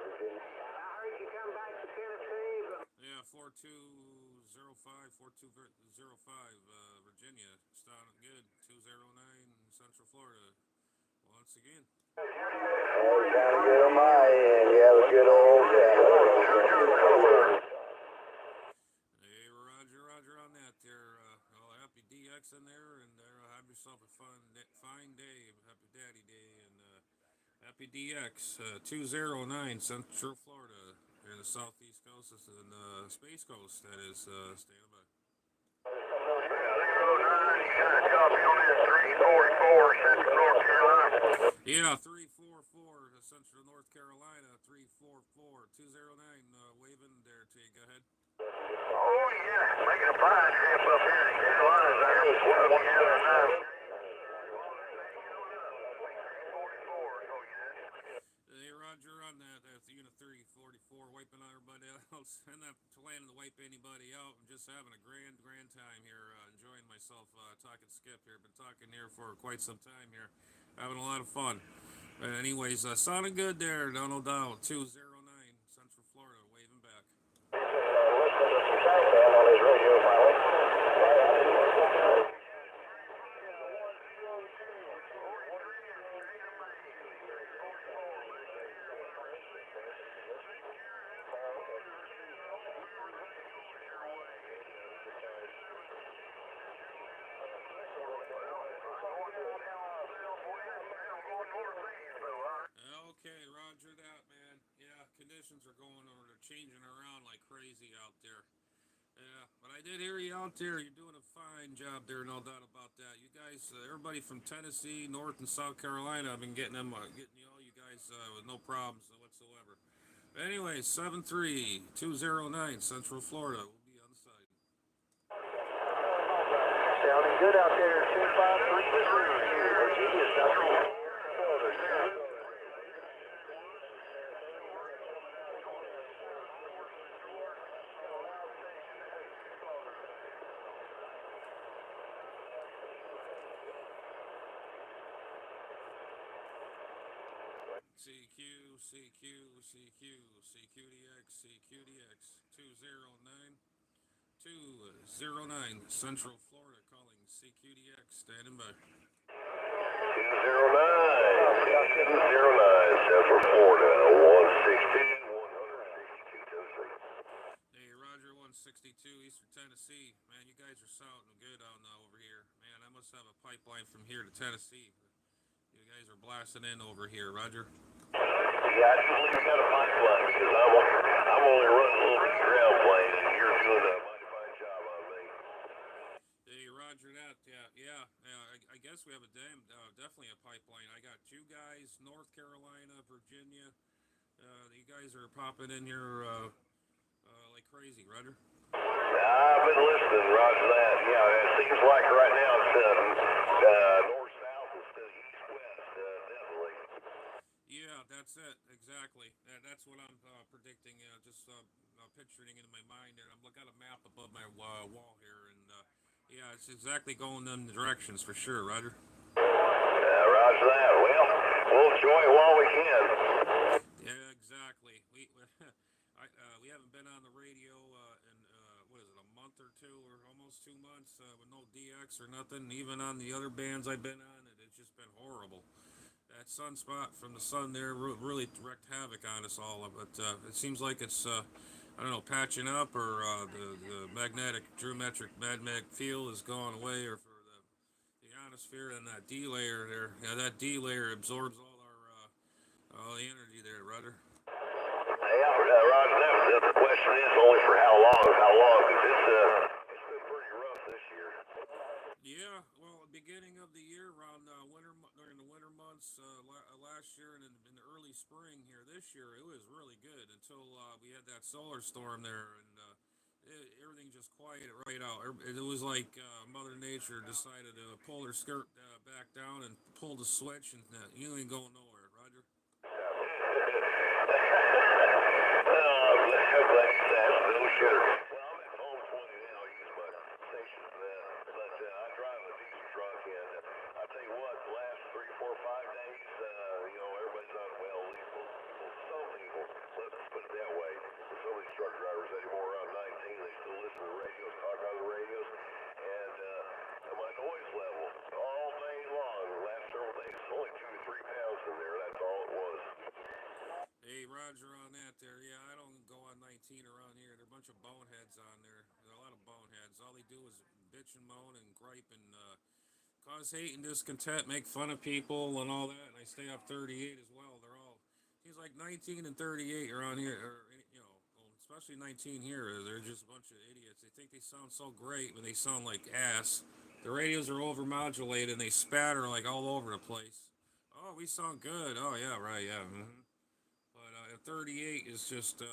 Virginia. I heard you come back to Tennessee, but... Yeah, 4205, 4205, Virginia, starting good. 209, Central Florida, once again. Trying to get on my end. You have a good old Hey, Roger on that there. Happy DX in there, and have yourself a fine day. Happy Daddy Day, and happy DX. 209, Central Florida, here in the southeast coast, and Space Coast, that is, standing by. 09, you got a copy on that 344, Central North Carolina. Yeah, 344, Central North Carolina, 344, 209, waving there to you. Go ahead. Oh, yeah, making a fine trip up here in the Carolinas. I heard it's one the other night. Hey, Roger, on that, that's Unit 344, wiping out everybody else. I'm not planning to wipe anybody out. I'm just having a grand time here, enjoying myself, talking Skip here. Been talking here for quite some time here, having a lot of fun. Anyways, sounding good there, no doubt. 209, Central Florida, waving back. Listening to some Southbound on his radio finally. Okay, Roger that, man. Yeah, conditions are they're changing around like crazy out there. Yeah, but I did hear you out there. You're doing a fine job there, no doubt about that. You guys, everybody from Tennessee, North and South Carolina, I've been getting all you guys with no problems whatsoever. Anyway, 73209, Central Florida. We'll be on the side. Sounding good out there. 253. Virginia, South Carolina. CQDX, 209, Central Florida, calling CQDX, standing by. 209, Central Florida, 162, 162 Tennessee. Hey, Roger, 162, Eastern Tennessee. Man, you guys are sounding good over here. Man, I must have a pipeline from here to Tennessee. You guys are blasting in over here, Roger. Yeah, I just believe you got a pipeline because I'm only running a little bit of ground plane, and you're doing a mighty fine job on me. Hey, Roger that. Yeah. I guess we have definitely a pipeline. I got you guys, North Carolina, Virginia. You guys are popping in here like crazy, Roger. I've been listening, Roger that. Yeah, it seems like right now it's north-south instead of east-west, definitely. Yeah, that's it. Exactly. That's what I'm predicting. Just picturing it in my mind there. I've got a map above my wall here, and yeah, it's exactly going in the directions for sure, Roger. Roger that. Well, we'll enjoy it while we can. Yeah, exactly. We haven't been on the radio in what is it, a month or two, or almost 2 months with no DX or nothing. Even on the other bands I've been on, it's just been horrible. That sunspot from the sun there really wreaked havoc on us all. But it seems like it's I don't know, patching up, or the geometric magnetic field has gone away, or for the ionosphere and that D layer there. Yeah, that D layer absorbs all the energy there, Rudder. Yeah, Roger, the question is only for how long? How long? Because it's been pretty rough this year. Yeah, well, at the beginning of the year, around during the winter months last year, and in the early spring here this year, it was really good until we had that solar storm there, and everything just quieted right out. It was like Mother Nature decided to pull her skirt back down and pull the switch, and you ain't going nowhere, Roger. I'm glad you said no shitter. Well, I'm at home 20 now. I use my station for that. But I drive a diesel truck, and I tell you what, the last 3, 4, 5 days, everybody's on, well, some people, let's put it that way. Some of these truck drivers anymore around 19, they still listen to the radios, talk on the radios, and my noise level all day long, the last several days, it's only 2 to 3 pounds in there. That's all it was. Hey, Roger, on that there. Yeah, I don't go on 19 around here. There are a bunch of boneheads on there. There are a lot of boneheads. All they do is bitch and moan and gripe and cause hate and discontent, make fun of people and all that. And I stay up 38 as well. They're all seems like 19 and 38 around here, or well, especially 19 here. They're just a bunch of idiots. They think they sound so great, but they sound like ass. The radios are overmodulated and they spatter like all over the place. Oh, we sound good. Oh yeah, right, yeah. But 38 is just a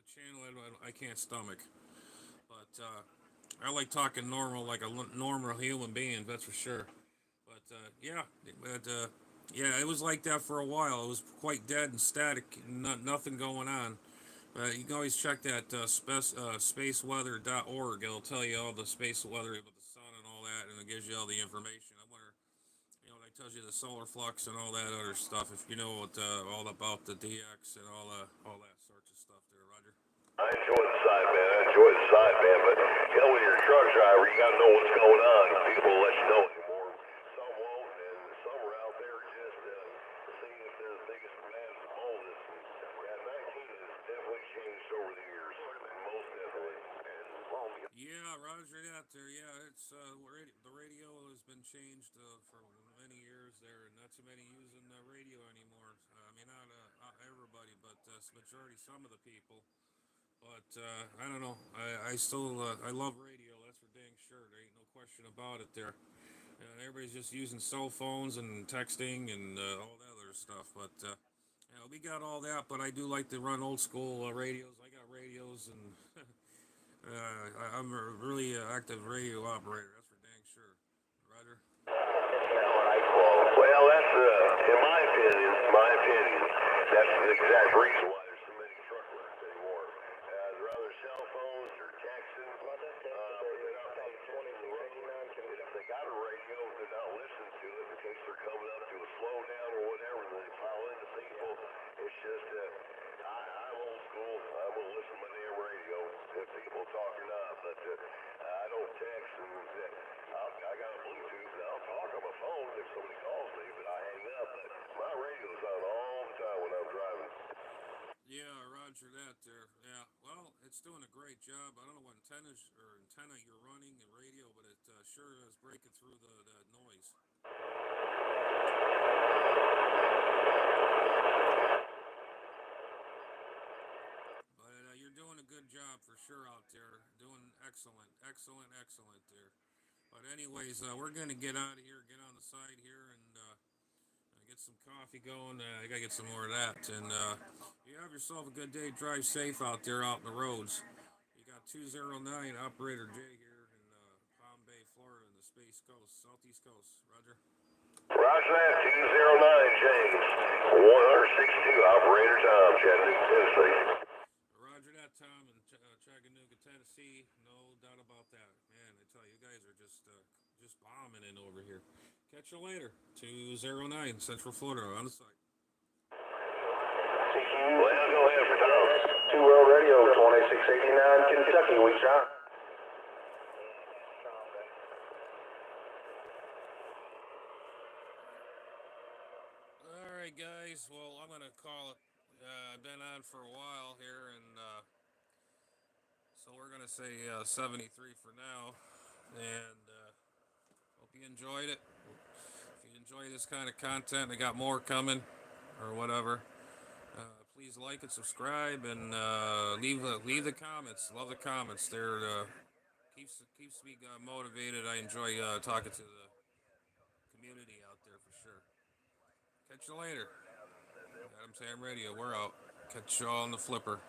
channel I can't stomach. But I like talking normal, like a normal human being. That's for sure. But yeah, it was like that for a while. It was quite dead and static, nothing going on. You can always check that spaceweather.org. It'll tell you all the space weather with the sun and all that, and it gives you all the information. I wonder, that tells you the solar flux and all that other stuff. If you know all about the DX and all that sorts of stuff there, Roger. I enjoy the side, man. I enjoy the side, man. But, when you're a truck driver, you got to know what's going on. People will let you know anymore. Some won't, and some are out there just seeing if they're the biggest, baddest, and boldest. And, yeah, 19 has definitely changed over the years. Most definitely. And, well, Yeah, Roger that there. Yeah, it's the radio has been changed for many years there, and not too many using the radio anymore. I mean, not everybody, but majority, some of the people. But I don't know. I still I love radio. That's for dang sure. There ain't no question about it there. Everybody's just using cell phones and texting and all that other stuff. But we got all that. But I do like to run old school radios. I got radios, and I'm a really active radio operator. That's for dang sure. Roger. well, that's in my opinion, that's the exact reason why there's so many truck wrecks anymore. They're either cell phones or texting. They're not paying attention to the road. And if they got a radio, they're not listening to it in case they're coming up to a slowdown or whatever, and they pile into people. It's just, I'm old school. I'm going to listen to my damn radio if people talk or not. But I don't text, and I got a Bluetooth, and I'll talk on my phone if somebody calls me, but I hang up. But my radio's on all the time when I'm driving. Yeah, Roger that there. Yeah, well, it's doing a great job. I don't know what antenna you're running in radio, but it sure is breaking through the noise. But you're doing a good job for sure out there. Doing excellent, excellent, excellent there. But anyways, we're gonna get out of here, get on the side here, and get some coffee going. I gotta get some more of that. And you have yourself a good day. Drive safe out there, out in the roads. You got 209 Operator J here in Palm Bay, Florida, in the Space Coast, Southeast Coast. Roger. Roger that, 209 James, 162 Operator Tom, Chattanooga, Tennessee. Roger that, Tom, in Chattanooga, Tennessee. No doubt about that. Man, I tell you, you guys are just bombing in over here. Catch you later. 209 Central Florida on the site. Well, go ahead for Tom. 2 World Radio, 2689 Kentucky, we try. All right, guys. Well, I'm gonna call it I've been on for a while here, and so we're gonna say 73 for now. And hope you enjoyed it. If you enjoy this kind of content, I got more coming, or whatever. Please like and subscribe, and leave the comments. Love the comments. They're keeps me motivated. I enjoy talking to the community out there for sure. Catch you later. Adam's Ham Radio. We're out. Catch you all on the flipper.